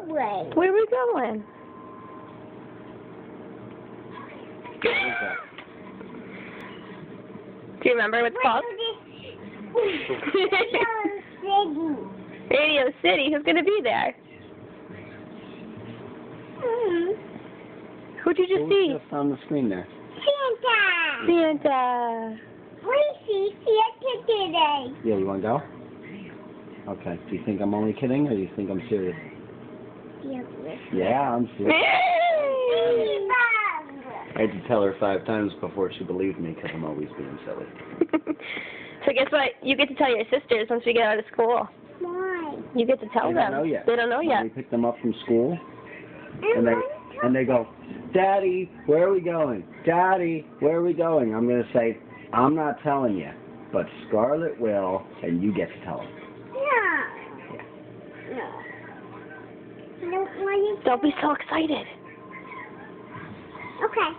going? Where are we going? Do you remember what it's called? Radio City. Who's going to be there? Who'd you just see? Just on the screen there. Santa! Santa. We see Santa today. Yeah, you want to go? Okay. Do you think I'm only kidding, or do you think I'm serious? Yeah, I'm serious. I had to tell her 5 times before she believed me, because I'm always being silly. So guess what? You get to tell your sisters once we get out of school. Why? You get to tell They them. don't know yet. They don't know yet. We pick them up from school, and they go, Daddy, where are we going? Daddy, where are we going? I'm going to say, I'm not telling you, but Scarlett will, and you get to tell them. No. Don't be so excited. Okay.